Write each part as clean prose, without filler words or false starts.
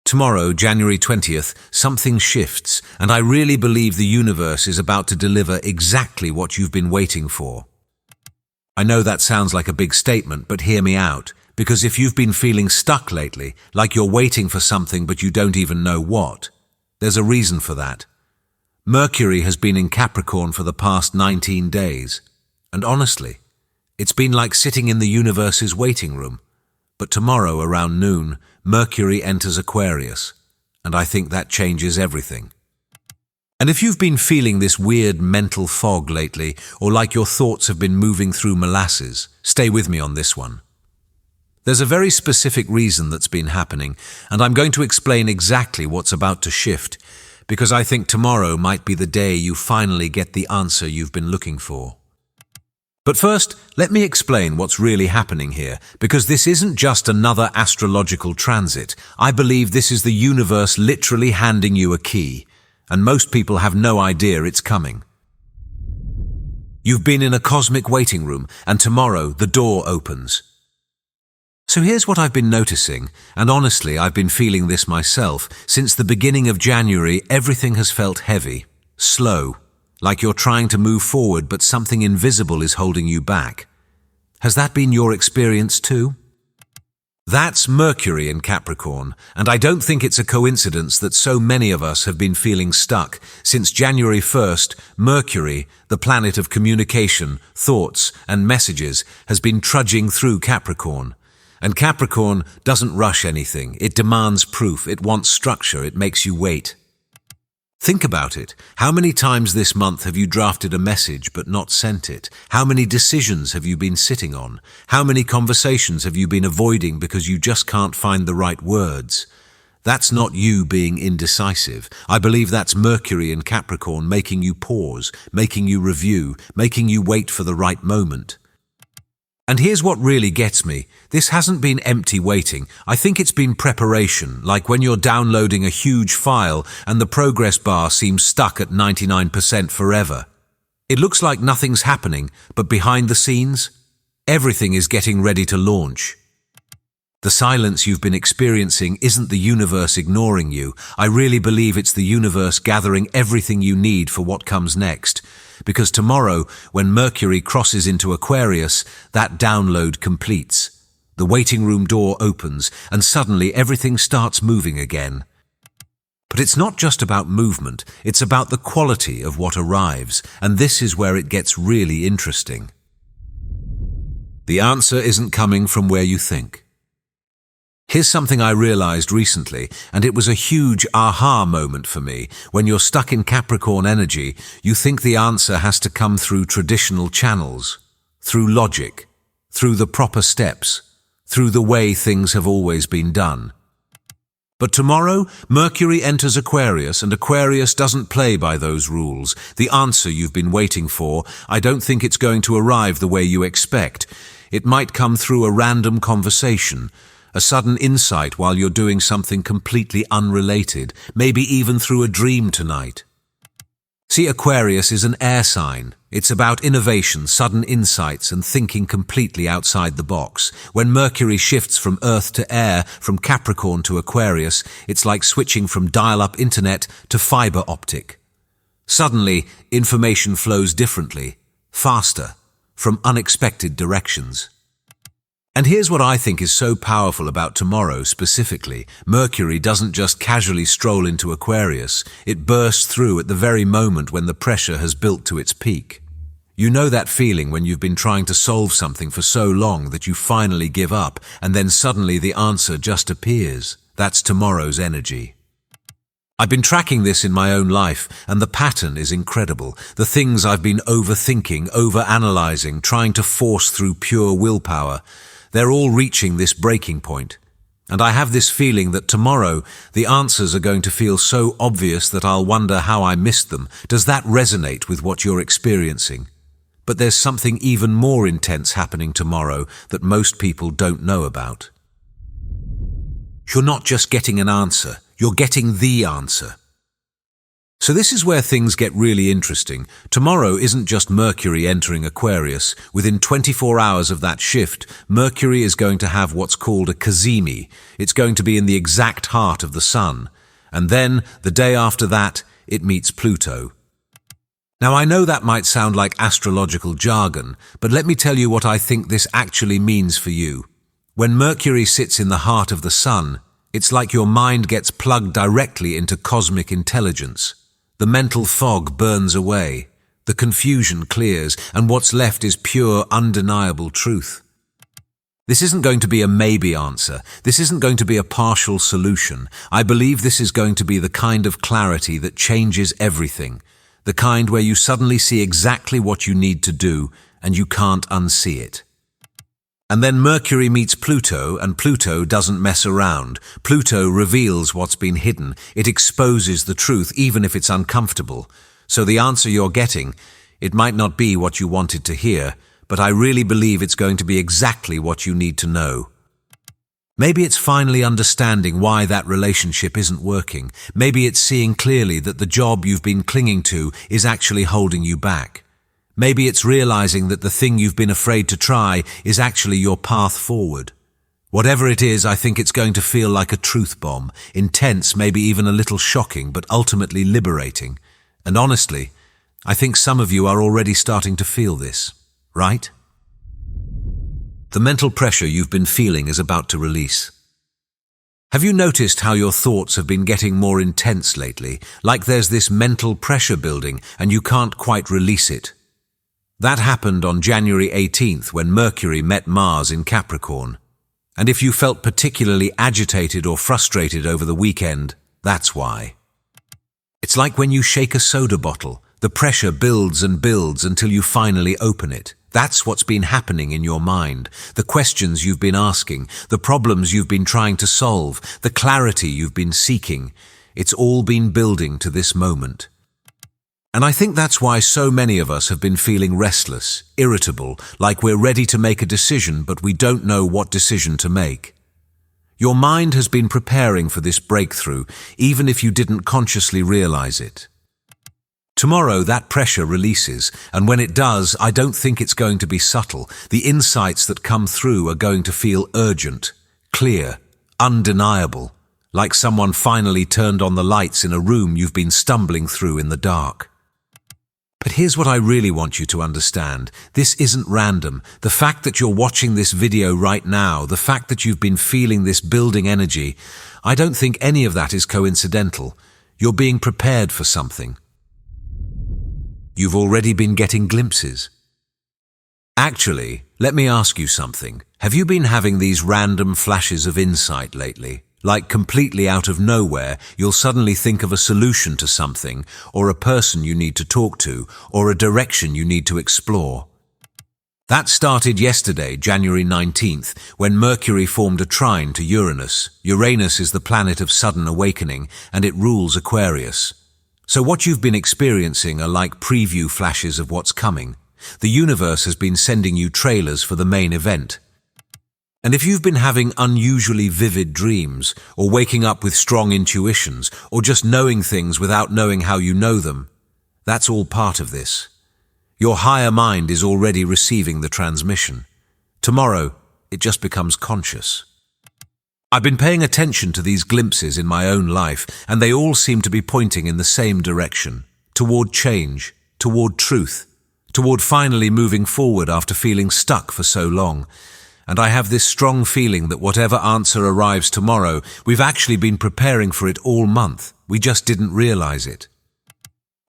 Tomorrow, January 20th, something shifts, and I really believe the universe is about to deliver exactly what you've been waiting for. I know that sounds like a big statement, but hear me out, because if you've been feeling stuck lately, like you're waiting for something but you don't even know what, there's a reason for that. Mercury has been in Capricorn for the past 19 days, and honestly, it's been like sitting in the universe's waiting room. But tomorrow, around noon, Mercury enters Aquarius, and I think that changes everything. And if you've been feeling this weird mental fog lately, or like your thoughts have been moving through molasses, stay with me on this one. There's a very specific reason that's been happening, and I'm going to explain exactly what's about to shift, because I think tomorrow might be the day you finally get the answer you've been looking for. But first, let me explain what's really happening here, because this isn't just another astrological transit. I believe this is the universe literally handing you a key, and most people have no idea it's coming. You've been in a cosmic waiting room, and tomorrow the door opens. So here's what I've been noticing, and honestly, I've been feeling this myself. Since the beginning of January, everything has felt heavy, slow, like you're trying to move forward but something invisible is holding you back. Has that been your experience too? That's Mercury in Capricorn, and I don't think it's a coincidence that so many of us have been feeling stuck. Since January 1st, Mercury, the planet of communication, thoughts, and messages, has been trudging through Capricorn. And Capricorn doesn't rush anything. It demands proof. It wants structure. It makes you wait. Think about it. How many times this month have you drafted a message but not sent it? How many decisions have you been sitting on? How many conversations have you been avoiding because you just can't find the right words? That's not you being indecisive. I believe that's Mercury in Capricorn making you pause, making you review, making you wait for the right moment. And here's what really gets me. This hasn't been empty waiting. I think it's been preparation, like when you're downloading a huge file and the progress bar seems stuck at 99% forever. It looks like nothing's happening, but behind the scenes, everything is getting ready to launch. The silence you've been experiencing isn't the universe ignoring you. I really believe it's the universe gathering everything you need for what comes next. Because tomorrow, when Mercury crosses into Aquarius, that download completes. The waiting room door opens, and suddenly everything starts moving again. But it's not just about movement, it's about the quality of what arrives, and this is where it gets really interesting. The answer isn't coming from where you think. Here's something I realized recently, and it was a huge aha moment for me. When you're stuck in Capricorn energy, you think the answer has to come through traditional channels, through logic, through the proper steps, through the way things have always been done. But tomorrow, Mercury enters Aquarius, and Aquarius doesn't play by those rules. The answer you've been waiting for, I don't think it's going to arrive the way you expect. It might come through a random conversation, a sudden insight while you're doing something completely unrelated, maybe even through a dream tonight. See, Aquarius is an air sign. It's about innovation, sudden insights, and thinking completely outside the box. When Mercury shifts from Earth to air, from Capricorn to Aquarius, it's like switching from dial-up internet to fiber optic. Suddenly, information flows differently, faster, from unexpected directions. And here's what I think is so powerful about tomorrow specifically. Mercury doesn't just casually stroll into Aquarius. It bursts through at the very moment when the pressure has built to its peak. You know that feeling when you've been trying to solve something for so long that you finally give up, and then suddenly the answer just appears. That's tomorrow's energy. I've been tracking this in my own life, and the pattern is incredible. The things I've been overthinking, overanalyzing, trying to force through pure willpower, they're all reaching this breaking point. And I have this feeling that tomorrow the answers are going to feel so obvious that I'll wonder how I missed them. Does that resonate with what you're experiencing? But there's something even more intense happening tomorrow that most people don't know about. You're not just getting an answer, you're getting the answer. So this is where things get really interesting. Tomorrow isn't just Mercury entering Aquarius. Within 24 hours of that shift, Mercury is going to have what's called a cazimi. It's going to be in the exact heart of the Sun. And then, the day after that, it meets Pluto. Now I know that might sound like astrological jargon, but let me tell you what I think this actually means for you. When Mercury sits in the heart of the Sun, it's like your mind gets plugged directly into cosmic intelligence. The mental fog burns away, the confusion clears, and what's left is pure, undeniable truth. This isn't going to be a maybe answer. This isn't going to be a partial solution. I believe this is going to be the kind of clarity that changes everything, the kind where you suddenly see exactly what you need to do, and you can't unsee it. And then Mercury meets Pluto, and Pluto doesn't mess around. Pluto reveals what's been hidden. It exposes the truth, even if it's uncomfortable. So the answer you're getting, it might not be what you wanted to hear, but I really believe it's going to be exactly what you need to know. Maybe it's finally understanding why that relationship isn't working. Maybe it's seeing clearly that the job you've been clinging to is actually holding you back. Maybe it's realizing that the thing you've been afraid to try is actually your path forward. Whatever it is, I think it's going to feel like a truth bomb, intense, maybe even a little shocking, but ultimately liberating. And honestly, I think some of you are already starting to feel this, right? The mental pressure you've been feeling is about to release. Have you noticed how your thoughts have been getting more intense lately, like there's this mental pressure building and you can't quite release it? That happened on January 18th when Mercury met Mars in Capricorn. And if you felt particularly agitated or frustrated over the weekend, that's why. It's like when you shake a soda bottle. The pressure builds and builds until you finally open it. That's what's been happening in your mind. The questions you've been asking, the problems you've been trying to solve, the clarity you've been seeking. It's all been building to this moment. And I think that's why so many of us have been feeling restless, irritable, like we're ready to make a decision, but we don't know what decision to make. Your mind has been preparing for this breakthrough, even if you didn't consciously realize it. Tomorrow, that pressure releases, and when it does, I don't think it's going to be subtle. The insights that come through are going to feel urgent, clear, undeniable, like someone finally turned on the lights in a room you've been stumbling through in the dark. But here's what I really want you to understand. This isn't random. The fact that you're watching this video right now, the fact that you've been feeling this building energy, I don't think any of that is coincidental. You're being prepared for something. You've already been getting glimpses. Actually, let me ask you something. Have you been having these random flashes of insight lately? Like completely out of nowhere, you'll suddenly think of a solution to something, or a person you need to talk to, or a direction you need to explore. That started yesterday, January 19th, when Mercury formed a trine to Uranus. Uranus is the planet of sudden awakening, and it rules Aquarius. So what you've been experiencing are like preview flashes of what's coming. The universe has been sending you trailers for the main event. And if you've been having unusually vivid dreams, or waking up with strong intuitions, or just knowing things without knowing how you know them, that's all part of this. Your higher mind is already receiving the transmission. Tomorrow, it just becomes conscious. I've been paying attention to these glimpses in my own life, and they all seem to be pointing in the same direction, toward change, toward truth, toward finally moving forward after feeling stuck for so long. And I have this strong feeling that whatever answer arrives tomorrow, we've actually been preparing for it all month. We just didn't realize it.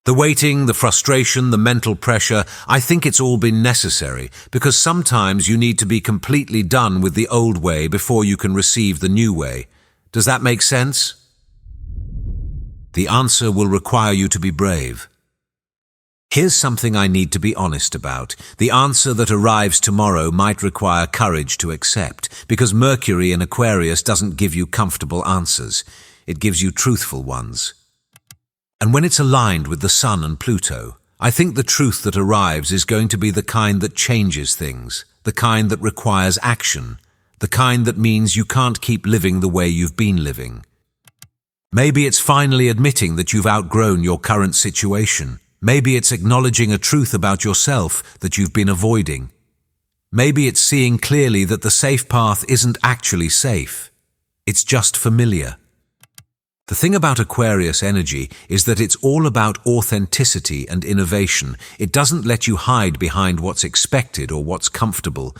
The waiting, the frustration, the mental pressure, I think it's all been necessary, because sometimes you need to be completely done with the old way before you can receive the new way. Does that make sense? The answer will require you to be brave. Here's something I need to be honest about. The answer that arrives tomorrow might require courage to accept, because Mercury in Aquarius doesn't give you comfortable answers. It gives you truthful ones. And when it's aligned with the Sun and Pluto, I think the truth that arrives is going to be the kind that changes things, the kind that requires action, the kind that means you can't keep living the way you've been living. Maybe it's finally admitting that you've outgrown your current situation. Maybe it's acknowledging a truth about yourself that you've been avoiding. Maybe it's seeing clearly that the safe path isn't actually safe. It's just familiar. The thing about Aquarius energy is that it's all about authenticity and innovation. It doesn't let you hide behind what's expected or what's comfortable.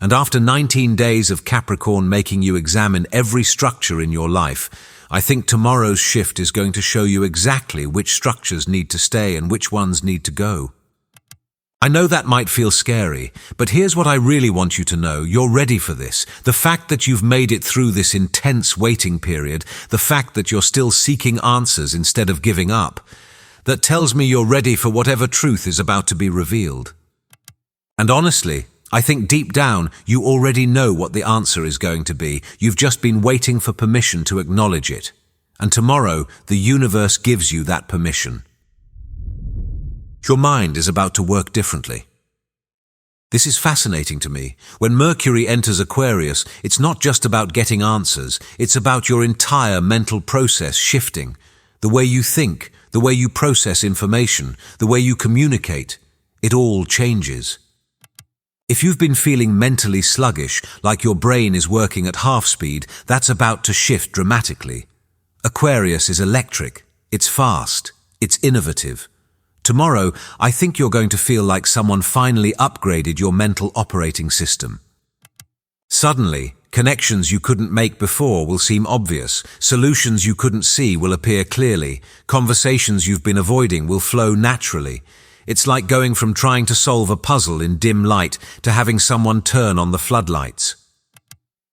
And after 19 days of Capricorn making you examine every structure in your life, I think tomorrow's shift is going to show you exactly which structures need to stay and which ones need to go. I know that might feel scary, but here's what I really want you to know. You're ready for this. The fact that you've made it through this intense waiting period, the fact that you're still seeking answers instead of giving up, that tells me you're ready for whatever truth is about to be revealed. And honestly, I think deep down you already know what the answer is going to be. You've just been waiting for permission to acknowledge it. And tomorrow, the universe gives you that permission. Your mind is about to work differently. This is fascinating to me. When Mercury enters Aquarius, it's not just about getting answers, it's about your entire mental process shifting. The way you think, the way you process information, the way you communicate, it all changes. If you've been feeling mentally sluggish, like your brain is working at half speed, that's about to shift dramatically. Aquarius is electric, it's fast, it's innovative. Tomorrow, I think you're going to feel like someone finally upgraded your mental operating system. Suddenly, connections you couldn't make before will seem obvious, solutions you couldn't see will appear clearly, conversations you've been avoiding will flow naturally. It's like going from trying to solve a puzzle in dim light to having someone turn on the floodlights.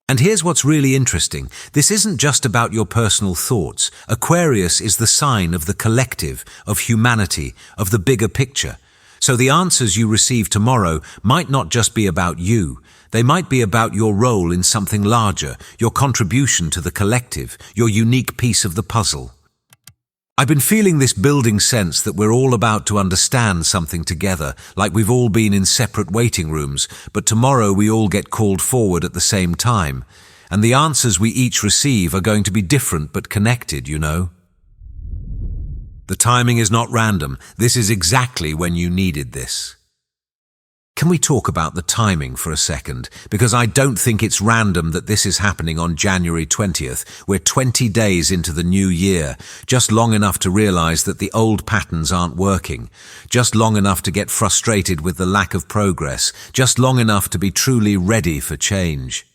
And here's what's really interesting. This isn't just about your personal thoughts. Aquarius is the sign of the collective, of humanity, of the bigger picture. So the answers you receive tomorrow might not just be about you. They might be about your role in something larger, your contribution to the collective, your unique piece of the puzzle. I've been feeling this building sense that we're all about to understand something together, like we've all been in separate waiting rooms, but tomorrow we all get called forward at the same time. And the answers we each receive are going to be different but connected, you know. The timing is not random. This is exactly when you needed this. Can we talk about the timing for a second? Because I don't think it's random that this is happening on January 20th. We're 20 days into the new year, just long enough to realize that the old patterns aren't working, just long enough to get frustrated with the lack of progress, just long enough to be truly ready for change.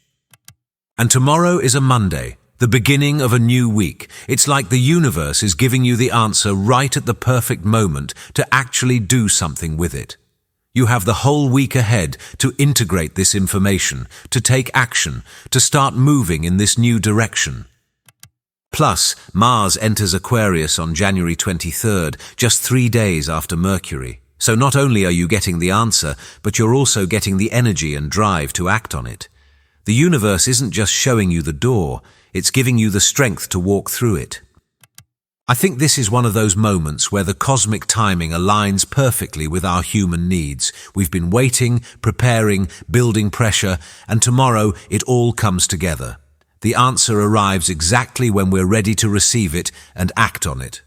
And tomorrow is a Monday, the beginning of a new week. It's like the universe is giving you the answer right at the perfect moment to actually do something with it. You have the whole week ahead to integrate this information, to take action, to start moving in this new direction. Plus, Mars enters Aquarius on January 23rd, just 3 days after Mercury. So not only are you getting the answer, but you're also getting the energy and drive to act on it. The universe isn't just showing you the door, it's giving you the strength to walk through it. I think this is one of those moments where the cosmic timing aligns perfectly with our human needs. We've been waiting, preparing, building pressure, and tomorrow it all comes together. The answer arrives exactly when we're ready to receive it and act on it.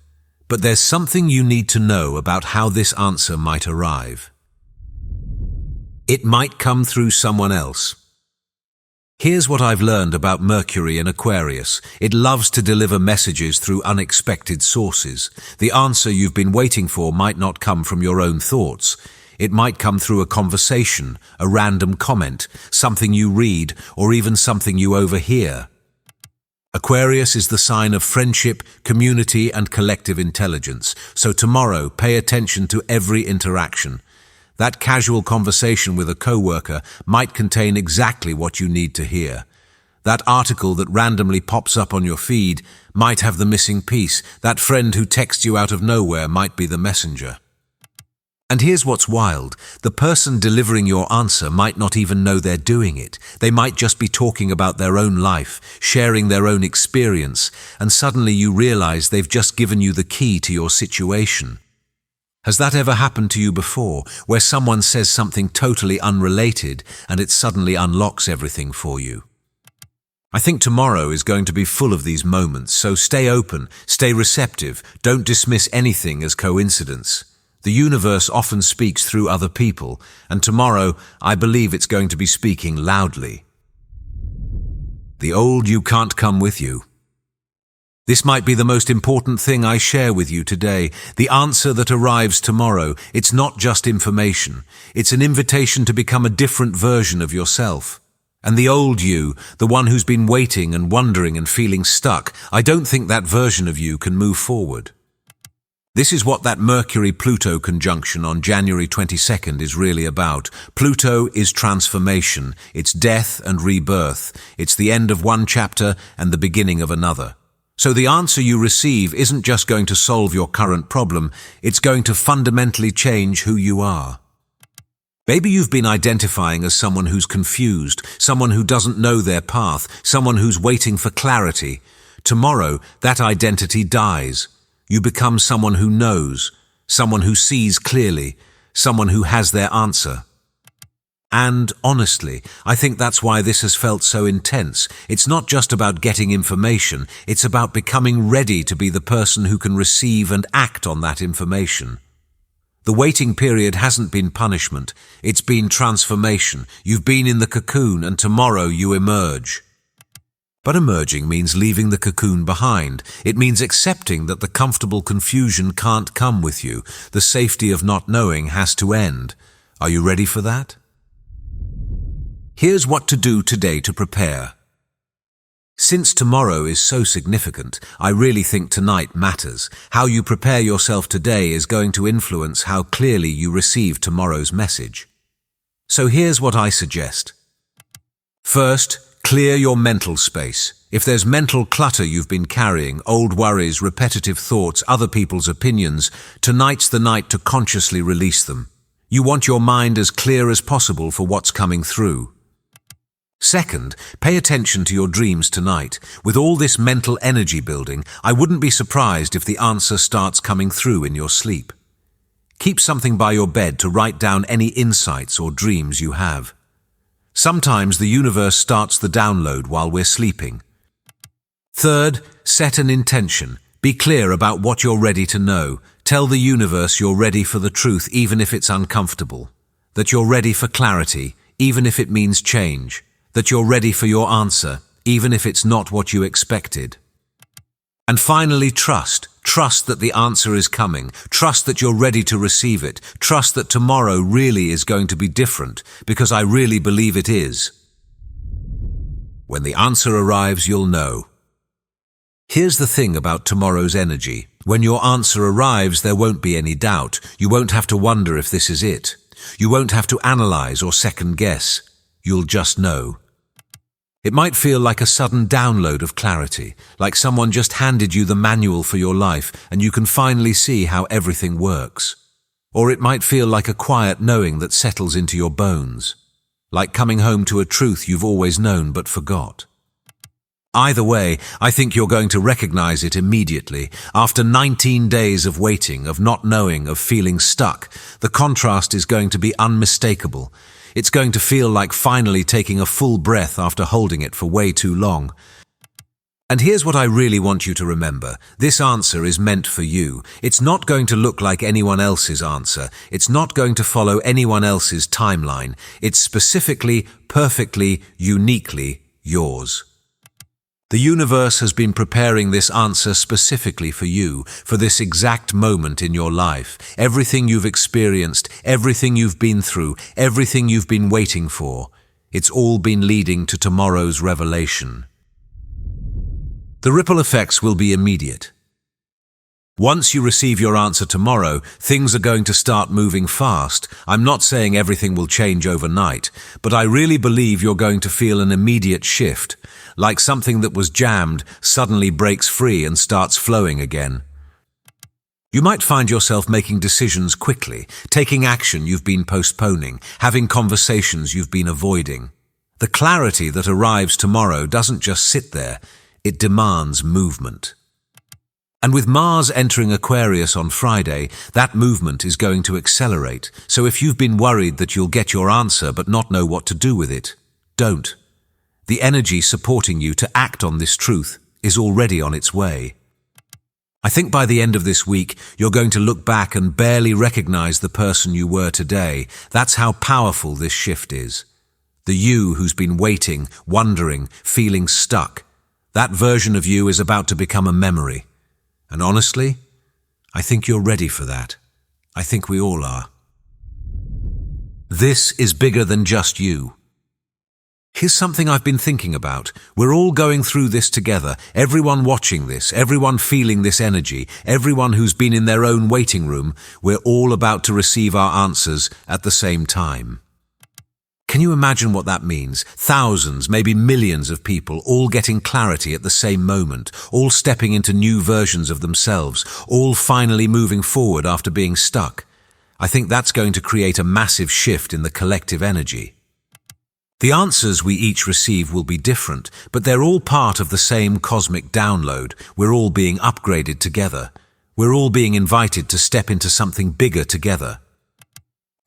But there's something you need to know about how this answer might arrive. It might come through someone else. Here's what I've learned about Mercury in Aquarius. It loves to deliver messages through unexpected sources. The answer you've been waiting for might not come from your own thoughts. It might come through a conversation, a random comment, something you read, or even something you overhear. Aquarius is the sign of friendship, community, and collective intelligence. So tomorrow, pay attention to every interaction. That casual conversation with a coworker might contain exactly what you need to hear. That article that randomly pops up on your feed might have the missing piece. That friend who texts you out of nowhere might be the messenger. And here's what's wild. The person delivering your answer might not even know they're doing it. They might just be talking about their own life, sharing their own experience, and suddenly you realize they've just given you the key to your situation. Has that ever happened to you before, where someone says something totally unrelated and it suddenly unlocks everything for you? I think tomorrow is going to be full of these moments, so stay open, stay receptive, don't dismiss anything as coincidence. The universe often speaks through other people, and tomorrow I believe it's going to be speaking loudly. The old you can't come with you. This might be the most important thing I share with you today. The answer that arrives tomorrow, it's not just information. It's an invitation to become a different version of yourself. And the old you, the one who's been waiting and wondering and feeling stuck, I don't think that version of you can move forward. This is what that Mercury-Pluto conjunction on January 22nd is really about. Pluto is transformation. It's death and rebirth. It's the end of one chapter and the beginning of another. So the answer you receive isn't just going to solve your current problem, it's going to fundamentally change who you are. Maybe you've been identifying as someone who's confused, someone who doesn't know their path, someone who's waiting for clarity. Tomorrow, that identity dies. You become someone who knows, someone who sees clearly, someone who has their answer. And honestly, I think that's why this has felt so intense. It's not just about getting information, it's about becoming ready to be the person who can receive and act on that information. The waiting period hasn't been punishment, it's been transformation. You've been in the cocoon and tomorrow you emerge. But emerging means leaving the cocoon behind. It means accepting that the comfortable confusion can't come with you. The safety of not knowing has to end. Are you ready for that? Here's what to do today to prepare. Since tomorrow is so significant, I really think tonight matters. How you prepare yourself today is going to influence how clearly you receive tomorrow's message. So here's what I suggest. First, clear your mental space. If there's mental clutter you've been carrying, old worries, repetitive thoughts, other people's opinions, tonight's the night to consciously release them. You want your mind as clear as possible for what's coming through. Second, pay attention to your dreams tonight. With all this mental energy building, I wouldn't be surprised if the answer starts coming through in your sleep. Keep something by your bed to write down any insights or dreams you have. Sometimes the universe starts the download while we're sleeping. Third, set an intention. Be clear about what you're ready to know. Tell the universe you're ready for the truth even if it's uncomfortable. That you're ready for clarity, even if it means change. That you're ready for your answer, even if it's not what you expected. And finally, trust. Trust that the answer is coming. Trust that you're ready to receive it. Trust that tomorrow really is going to be different, because I really believe it is. When the answer arrives, you'll know. Here's the thing about tomorrow's energy. When your answer arrives, there won't be any doubt. You won't have to wonder if this is it. You won't have to analyze or second guess. You'll just know. It might feel like a sudden download of clarity, like someone just handed you the manual for your life and you can finally see how everything works. Or it might feel like a quiet knowing that settles into your bones, like coming home to a truth you've always known but forgot. Either way, I think you're going to recognize it immediately. After 19 days of waiting, of not knowing, of feeling stuck, the contrast is going to be unmistakable. It's going to feel like finally taking a full breath after holding it for way too long. And here's what I really want you to remember. This answer is meant for you. It's not going to look like anyone else's answer. It's not going to follow anyone else's timeline. It's specifically, perfectly, uniquely yours. The universe has been preparing this answer specifically for you, for this exact moment in your life. Everything you've experienced, everything you've been through, everything you've been waiting for, it's all been leading to tomorrow's revelation. The ripple effects will be immediate. Once you receive your answer tomorrow, things are going to start moving fast. I'm not saying everything will change overnight, but I really believe you're going to feel an immediate shift, like something that was jammed suddenly breaks free and starts flowing again. You might find yourself making decisions quickly, taking action you've been postponing, having conversations you've been avoiding. The clarity that arrives tomorrow doesn't just sit there, it demands movement. And with Mars entering Aquarius on Friday, that movement is going to accelerate. So if you've been worried that you'll get your answer but not know what to do with it, don't. The energy supporting you to act on this truth is already on its way. I think by the end of this week, you're going to look back and barely recognize the person you were today. That's how powerful this shift is. The you who's been waiting, wondering, feeling stuck. That version of you is about to become a memory. And honestly, I think you're ready for that. I think we all are. This is bigger than just you. Here's something I've been thinking about. We're all going through this together. Everyone watching this, everyone feeling this energy, everyone who's been in their own waiting room, we're all about to receive our answers at the same time. Can you imagine what that means? Thousands, maybe millions of people all getting clarity at the same moment, all stepping into new versions of themselves, all finally moving forward after being stuck. I think that's going to create a massive shift in the collective energy. The answers we each receive will be different, but they're all part of the same cosmic download. We're all being upgraded together. We're all being invited to step into something bigger together.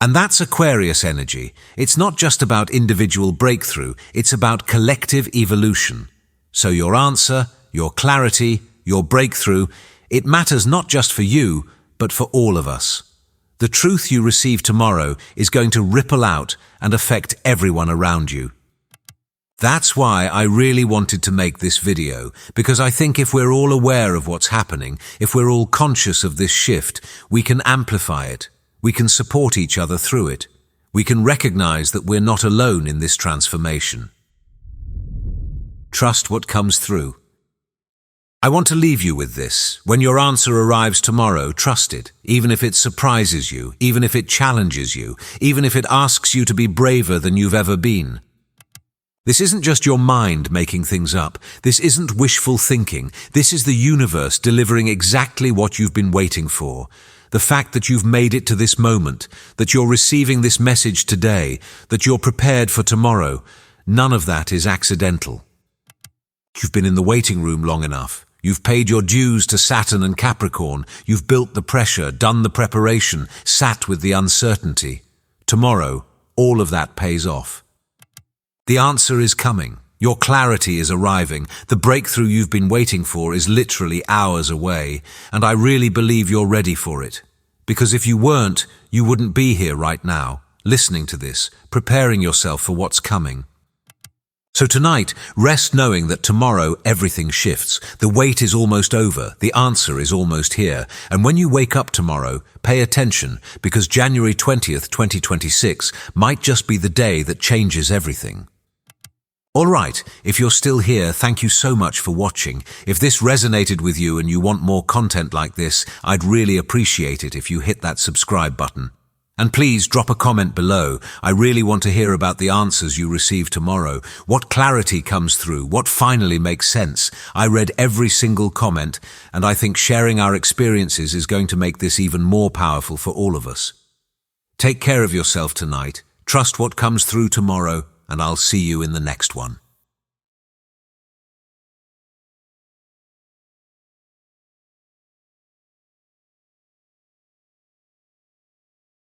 And that's Aquarius energy. It's not just about individual breakthrough, it's about collective evolution. So your answer, your clarity, your breakthrough, it matters not just for you, but for all of us. The truth you receive tomorrow is going to ripple out and affect everyone around you. That's why I really wanted to make this video, because I think if we're all aware of what's happening, if we're all conscious of this shift, we can amplify it. We can support each other through it. We can recognize that we're not alone in this transformation. Trust what comes through. I want to leave you with this. When your answer arrives tomorrow, trust it, even if it surprises you, even if it challenges you, even if it asks you to be braver than you've ever been. This isn't just your mind making things up. This isn't wishful thinking. This is the universe delivering exactly what you've been waiting for. The fact that you've made it to this moment, that you're receiving this message today, that you're prepared for tomorrow, none of that is accidental. You've been in the waiting room long enough. You've paid your dues to Saturn and Capricorn. You've built the pressure, done the preparation, sat with the uncertainty. Tomorrow, all of that pays off. The answer is coming. Your clarity is arriving. The breakthrough you've been waiting for is literally hours away, and I really believe you're ready for it. Because if you weren't, you wouldn't be here right now, listening to this, preparing yourself for what's coming. So tonight, rest knowing that tomorrow everything shifts. The wait is almost over. The answer is almost here. And when you wake up tomorrow, pay attention, because January 20th, 2026 might just be the day that changes everything. All right, if you're still here, thank you so much for watching. If this resonated with you and you want more content like this, I'd really appreciate it if you hit that subscribe button. And please drop a comment below. I really want to hear about the answers you receive tomorrow. What clarity comes through? What finally makes sense? I read every single comment, and I think sharing our experiences is going to make this even more powerful for all of us. Take care of yourself tonight. Trust what comes through tomorrow, and I'll see you in the next one.